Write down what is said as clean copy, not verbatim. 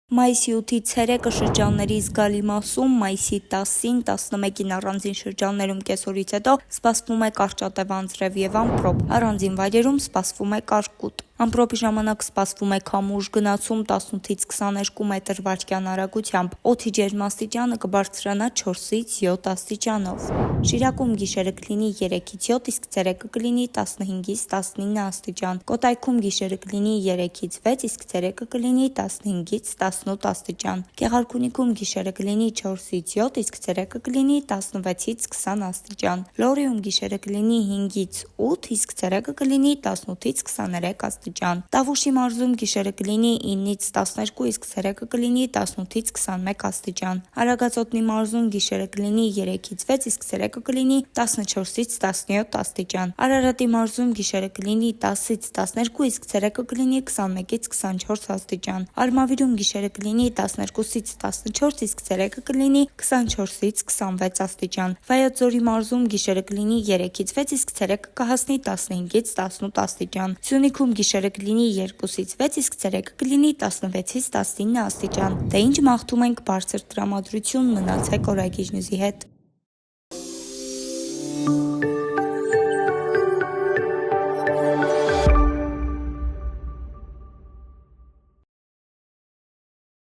Մայիսի 8-ից ցերեկը շրջանների զգալի մասում, մայիսի 10-ին, 11-ին առանձին շրջաններում կեսօրից հետո սպասվում է կարճատև անձրև եւ ամպրոպ, առանձին վայրերում սպասվում է կարկուտ։ Ամպրոպի ժամանակ սպասվում է քամու ուժ գնացում 18-ից 22 մետր/վայրկյան արագությամբ, օդի ջերմաստիճանը կբարձրանա 4-ից 7 աստիճանով։ Շիրակում գիշերը կլինի 3-ից 7, իսկ ցերեկը կլինի 15-ից 19 աստիճան։ Կոտայքում գիշերը կլինի 3-ից 6, իսկ ցերեկը կլինի 15-ից 18 աստիճան։ Գեղարքունիքում գիշերը կլինի 4-ից 7, իսկ ցերեկը կլինի 16-ից 20 աստիճան։ Լոռիում գիշերը կլինի 5-ից 8, իսկ ցերեկը կլինի 18-ից 23 աստիճան։ Տավուշի մարզում գիշերը կլինի 9-ից 12, իսկ ցերեկը կլինի 18-ից 21 աստիճան։ Արագածոտնի մարզում գիշերը կլինի 3-ից 6, իսկ ցերեկը կլինի 14-ից 17 աստիճան։ Արարատի մարզում գիշերը կլինի 10-ից 12, իսկ ցերեկը կլինի 21-ից 24 աստիճան։ Արմավիրում գիշերը կլինի 12-ից 14, իսկ ցերեկը կլինի 24-ից 26 աստիճան։ Վայոց ձորի մարզում գիշերը կլինի 3-ից 6, իսկ ցերեկը կհասնի 15-ից 18 աստիճան։ Սյունիքում գիշերը կլինի 2-ից 6, իսկ ցերեկը կլինի 16-ից 19 աստիճան։ Դե ինչ մաղթում ենք բարձր տրամադրություն, մնացեք Օրագիր Նյուզի հետ։